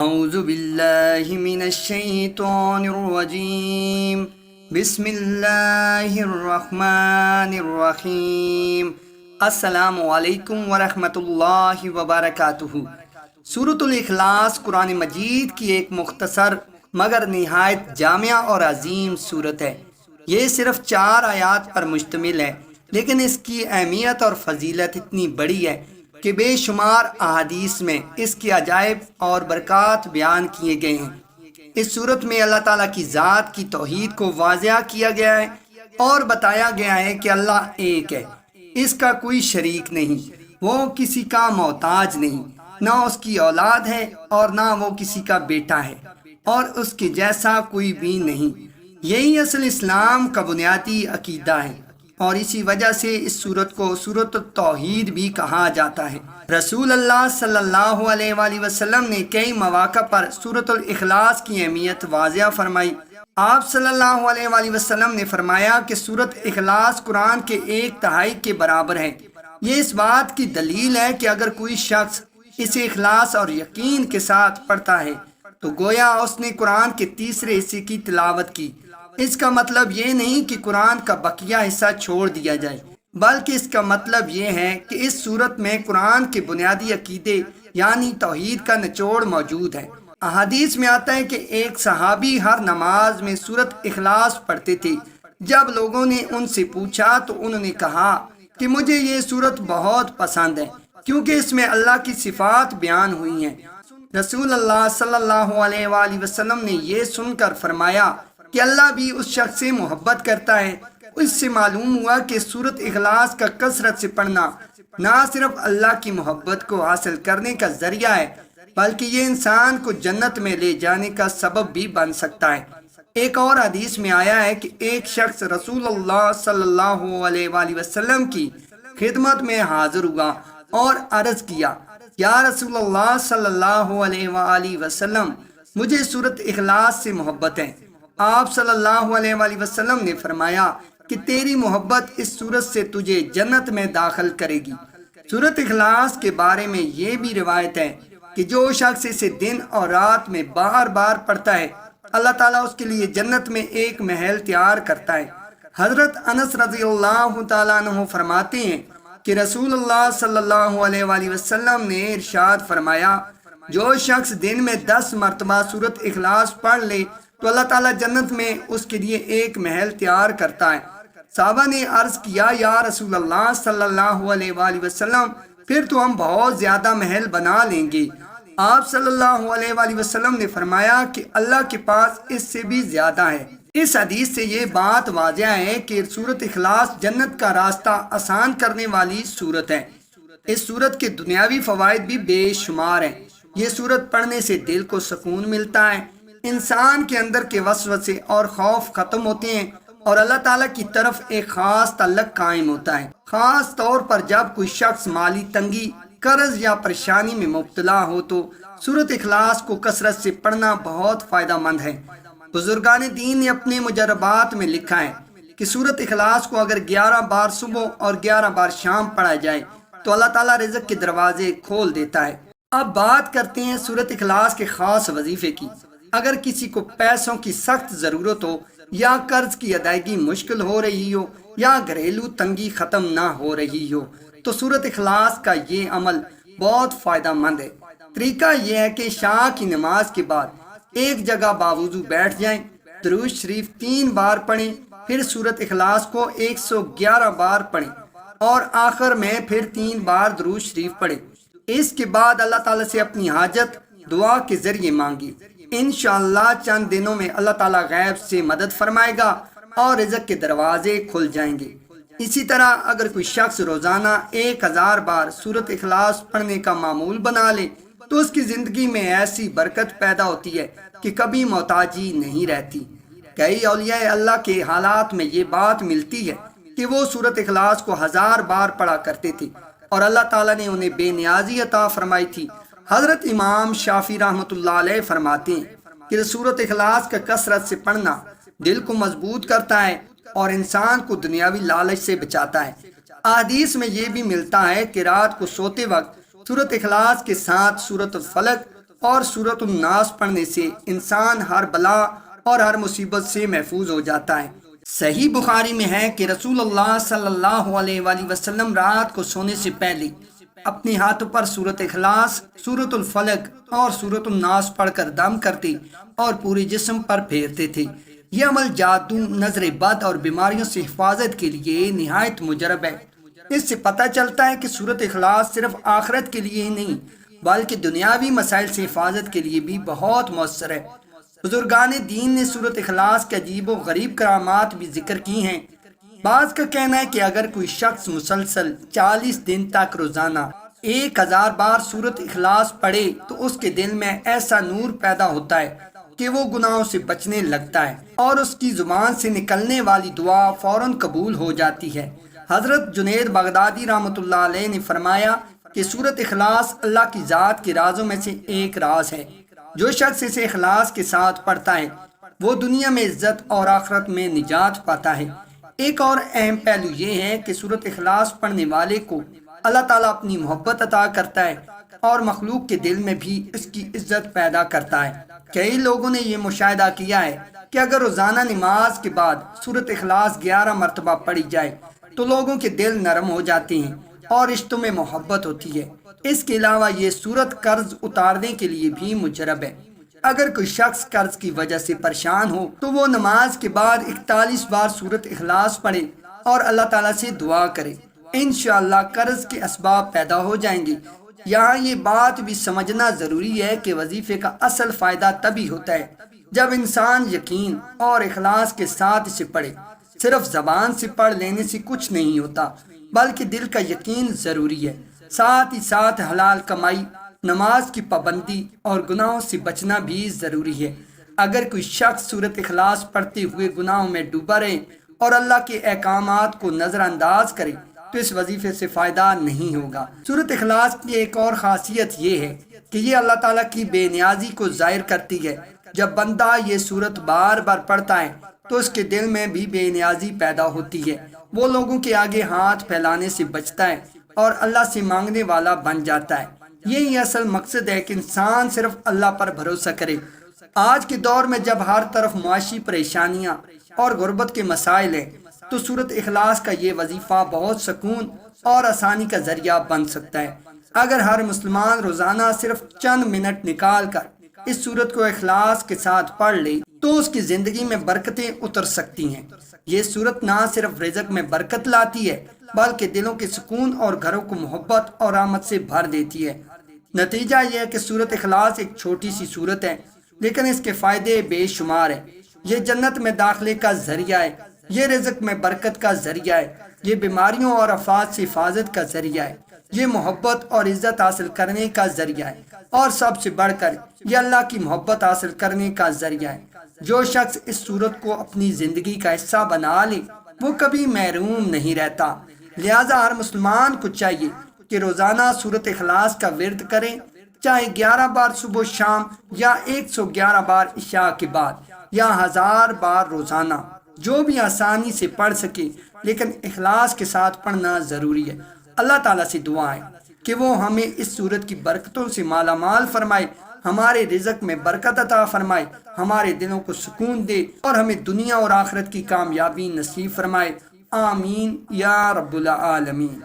اعوذ باللہ من الشیطان الرجیم بسم اللہ الرحمن الرحیم السلام علیکم ورحمۃ اللہ وبرکاتہ۔ سورۃ الاخلاص قرآن مجید کی ایک مختصر مگر نہایت جامع اور عظیم سورت ہے۔ یہ صرف 4 آیات پر مشتمل ہے، لیکن اس کی اہمیت اور فضیلت اتنی بڑی ہے کہ بے شمار احادیث میں اس کی عجائب اور برکات بیان کیے گئے ہیں۔ اس صورت میں اللہ تعالیٰ کی ذات کی توحید کو واضح کیا گیا ہے اور بتایا گیا ہے کہ اللہ ایک ہے، اس کا کوئی شریک نہیں، وہ کسی کا محتاج نہیں، نہ اس کی اولاد ہے اور نہ وہ کسی کا بیٹا ہے، اور اس کے جیسا کوئی بھی نہیں۔ یہی اصل اسلام کا بنیادی عقیدہ ہے، اور اسی وجہ سے اس سورت کو سورۃ التوحید بھی کہا جاتا ہے۔ رسول اللہ صلی اللہ علیہ وآلہ وسلم نے کئی مواقع پر سورۃ الاخلاص کی اہمیت واضح فرمائی۔ آپ صلی اللہ علیہ وآلہ وسلم نے فرمایا کہ سورۃ اخلاص قرآن کے 1/3 کے برابر ہے۔ یہ اس بات کی دلیل ہے کہ اگر کوئی شخص اسے اخلاص اور یقین کے ساتھ پڑھتا ہے تو گویا اس نے قرآن کے تیسرے حصے کی تلاوت کی۔ اس کا مطلب یہ نہیں کہ قرآن کا بقیہ حصہ چھوڑ دیا جائے، بلکہ اس کا مطلب یہ ہے کہ اس صورت میں قرآن کے بنیادی عقیدے یعنی توحید کا نچوڑ موجود ہے۔ احادیث میں آتا ہے کہ ایک صحابی ہر نماز میں سورۃ اخلاص پڑھتے تھے۔ جب لوگوں نے ان سے پوچھا تو انہوں نے کہا کہ مجھے یہ سورت بہت پسند ہے، کیونکہ اس میں اللہ کی صفات بیان ہوئی ہیں۔ رسول اللہ صلی اللہ علیہ وآلہ وسلم نے یہ سن کر فرمایا کہ اللہ بھی اس شخص سے محبت کرتا ہے۔ اس سے معلوم ہوا کہ سورۃ اخلاص کا کثرت سے پڑھنا نہ صرف اللہ کی محبت کو حاصل کرنے کا ذریعہ ہے، بلکہ یہ انسان کو جنت میں لے جانے کا سبب بھی بن سکتا ہے۔ ایک اور حدیث میں آیا ہے کہ ایک شخص رسول اللہ صلی اللہ علیہ وآلہ وسلم کی خدمت میں حاضر ہوا اور عرض کیا، یا رسول اللہ صلی اللہ علیہ وآلہ وسلم، مجھے سورۃ اخلاص سے محبت ہے۔ آپ صلی اللہ علیہ وآلہ وسلم نے فرمایا کہ تیری محبت اس سورت سے تجھے جنت میں داخل کرے گی۔ سورۃ اخلاص کے بارے میں یہ بھی روایت ہے کہ جو شخص اسے دن اور رات میں بار بار پڑھتا ہے، اللہ تعالیٰ اس کے لیے جنت میں ایک محل تیار کرتا ہے۔ حضرت انس رضی اللہ تعالیٰ عنہ فرماتے ہیں کہ رسول اللہ صلی اللہ علیہ وآلہ وسلم نے ارشاد فرمایا، جو شخص دن میں 10 مرتبہ سورۃ اخلاص پڑھ لے تو اللہ تعالیٰ جنت میں اس کے لیے ایک محل تیار کرتا ہے۔ صحابہ نے عرض کیا، یا رسول اللہ صلی اللہ علیہ وآلہ وسلم، پھر تو ہم بہت زیادہ محل بنا لیں گے۔ آپ صلی اللہ علیہ وآلہ وسلم نے فرمایا کہ اللہ کے پاس اس سے بھی زیادہ ہے۔ اس حدیث سے یہ بات واضح ہے کہ سورۃ اخلاص جنت کا راستہ آسان کرنے والی سورت ہے۔ اس سورت کے دنیاوی فوائد بھی بے شمار ہیں۔ یہ سورت پڑھنے سے دل کو سکون ملتا ہے، انسان کے اندر کے وسوسے اور خوف ختم ہوتے ہیں، اور اللہ تعالیٰ کی طرف ایک خاص تعلق قائم ہوتا ہے۔ خاص طور پر جب کوئی شخص مالی تنگی، قرض یا پریشانی میں مبتلا ہو تو سورۃ اخلاص کو کثرت سے پڑھنا بہت فائدہ مند ہے۔ بزرگان دین نے اپنے مجربات میں لکھا ہے کہ سورۃ اخلاص کو اگر 11 بار صبح اور 11 بار شام پڑھا جائے تو اللہ تعالیٰ رزق کے دروازے کھول دیتا ہے۔ اب بات کرتے ہیں سورۃ اخلاص کے خاص وظیفے کی۔ اگر کسی کو پیسوں کی سخت ضرورت ہو، یا قرض کی ادائیگی مشکل ہو رہی ہو، یا گھریلو تنگی ختم نہ ہو رہی ہو، تو سورۃ اخلاص کا یہ عمل بہت فائدہ مند ہے۔ طریقہ یہ ہے کہ عشاء کی نماز کے بعد ایک جگہ باوضو بیٹھ جائیں، درود شریف 3 بار پڑھیں، پھر سورۃ اخلاص کو 111 بار پڑھیں، اور آخر میں پھر 3 بار درود شریف پڑھیں۔ اس کے بعد اللہ تعالیٰ سے اپنی حاجت دعا کے ذریعے مانگی۔ انشاءاللہ چند دنوں میں اللہ تعالیٰ غیب سے مدد فرمائے گا اور رزق کے دروازے کھل جائیں گے۔ اسی طرح اگر کوئی شخص روزانہ 1000 بار سورۃ اخلاص پڑھنے کا معمول بنا لے تو اس کی زندگی میں ایسی برکت پیدا ہوتی ہے کہ کبھی محتاجی نہیں رہتی۔ کئی اولیاء اللہ کے حالات میں یہ بات ملتی ہے کہ وہ سورۃ اخلاص کو 1000 بار پڑھا کرتے تھے اور اللہ تعالیٰ نے انہیں بے نیازی عطا فرمائی تھی۔ حضرت امام شافعی رحمۃ اللہ علیہ فرماتے ہیں کہ سورۃ اخلاص کا کثرت سے پڑھنا دل کو مضبوط کرتا ہے اور انسان کو دنیاوی لالچ سے بچاتا ہے۔ احادیث میں یہ بھی ملتا ہے کہ رات کو سوتے وقت سورۃ اخلاص کے ساتھ سورۃ الفلق اور سورۃ الناس پڑھنے سے انسان ہر بلا اور ہر مصیبت سے محفوظ ہو جاتا ہے۔ صحیح بخاری میں ہے کہ رسول اللہ صلی اللہ علیہ وآلہ وسلم رات کو سونے سے پہلے اپنے ہاتھوں پر سورۃ اخلاص، سورۃ الفلق اور سورۃ الناس پڑھ کر دم کرتے اور پورے جسم پر پھیرتے تھے۔ یہ عمل جادو، نظر بد اور بیماریوں سے حفاظت کے لیے نہایت مجرب ہے۔ اس سے پتہ چلتا ہے کہ سورۃ اخلاص صرف آخرت کے لیے ہی نہیں بلکہ دنیاوی مسائل سے حفاظت کے لیے بھی بہت مؤثر ہے۔ بزرگان دین نے سورۃ اخلاص کے عجیب و غریب کرامات بھی ذکر کی ہیں۔ بعض کا کہنا ہے کہ اگر کوئی شخص مسلسل 40 دن تک روزانہ 1000 بار سورۃ اخلاص پڑھے تو اس کے دل میں ایسا نور پیدا ہوتا ہے کہ وہ گناہوں سے بچنے لگتا ہے اور اس کی زبان سے نکلنے والی دعا فوراً قبول ہو جاتی ہے۔ حضرت جنید بغدادی رحمۃ اللہ علیہ نے فرمایا کہ سورۃ اخلاص اللہ کی ذات کے رازوں میں سے ایک راز ہے۔ جو شخص اسے اخلاص کے ساتھ پڑھتا ہے وہ دنیا میں عزت اور آخرت میں نجات پاتا ہے۔ ایک اور اہم پہلو یہ ہے کہ سورۃ اخلاص پڑھنے والے کو اللہ تعالیٰ اپنی محبت عطا کرتا ہے اور مخلوق کے دل میں بھی اس کی عزت پیدا کرتا ہے۔ کئی لوگوں نے یہ مشاہدہ کیا ہے کہ اگر روزانہ نماز کے بعد سورۃ اخلاص 11 مرتبہ پڑھی جائے تو لوگوں کے دل نرم ہو جاتے ہیں اور رشتوں میں محبت ہوتی ہے۔ اس کے علاوہ یہ سورت قرض اتارنے کے لیے بھی مجرب ہے۔ اگر کوئی شخص قرض کی وجہ سے پریشان ہو تو وہ نماز کے بعد 41 بار سورۃ اخلاص پڑھے اور اللہ تعالیٰ سے دعا کرے، انشاءاللہ قرض کے اسباب پیدا ہو جائیں گے۔ یہاں یہ بات بھی سمجھنا ضروری ہے کہ وظیفے کا اصل فائدہ تبھی ہوتا ہے جب انسان یقین اور اخلاص کے ساتھ اسے پڑھے۔ صرف زبان سے پڑھ لینے سے کچھ نہیں ہوتا بلکہ دل کا یقین ضروری ہے۔ ساتھ ہی ساتھ حلال کمائی، نماز کی پابندی اور گناہوں سے بچنا بھی ضروری ہے۔ اگر کوئی شخص سورۃ اخلاص پڑھتے ہوئے گناہوں میں ڈوبا رہے اور اللہ کے احکامات کو نظر انداز کرے تو اس وظیفے سے فائدہ نہیں ہوگا۔ سورۃ اخلاص کی ایک اور خاصیت یہ ہے کہ یہ اللہ تعالیٰ کی بے نیازی کو ظاہر کرتی ہے۔ جب بندہ یہ سورت بار بار پڑھتا ہے تو اس کے دل میں بھی بے نیازی پیدا ہوتی ہے، وہ لوگوں کے آگے ہاتھ پھیلانے سے بچتا ہے اور اللہ سے مانگنے والا بن جاتا ہے۔ یہی اصل مقصد ہے کہ انسان صرف اللہ پر بھروسہ کرے۔ آج کے دور میں جب ہر طرف معاشی پریشانیاں اور غربت کے مسائل ہیں تو سورۃ اخلاص کا یہ وظیفہ بہت سکون اور آسانی کا ذریعہ بن سکتا ہے۔ اگر ہر مسلمان روزانہ صرف چند منٹ نکال کر اس سورت کو اخلاص کے ساتھ پڑھ لے تو اس کی زندگی میں برکتیں اتر سکتی ہیں۔ یہ سورت نہ صرف رزق میں برکت لاتی ہے بلکہ دلوں کے سکون اور گھروں کو محبت اور رحمت سے بھر دیتی ہے۔ نتیجہ یہ ہے کہ سورۃ اخلاص ایک چھوٹی سی سورت ہے لیکن اس کے فائدے بے شمار ہیں۔ یہ جنت میں داخلے کا ذریعہ ہے، یہ رزق میں برکت کا ذریعہ ہے، یہ بیماریوں اور آفات سے حفاظت کا ذریعہ ہے، یہ محبت اور عزت حاصل کرنے کا ذریعہ ہے، اور سب سے بڑھ کر یہ اللہ کی محبت حاصل کرنے کا ذریعہ ہے۔ جو شخص اس سورت کو اپنی زندگی کا حصہ بنا لے وہ کبھی محروم نہیں رہتا۔ لہٰذا ہر مسلمان کو چاہیے کہ روزانہ سورۃ اخلاص کا ورد کریں، چاہے 11 بار صبح و شام یا 111 بار عشاء کے بعد یا 1000 بار روزانہ، جو بھی آسانی سے پڑھ سکے، لیکن اخلاص کے ساتھ پڑھنا ضروری ہے۔ اللہ تعالیٰ سے دعا ہے کہ وہ ہمیں اس سورت کی برکتوں سے مالا مال فرمائے، ہمارے رزق میں برکت عطا فرمائے، ہمارے دلوں کو سکون دے اور ہمیں دنیا اور آخرت کی کامیابی نصیب فرمائے۔ آمین یا رب العالمین۔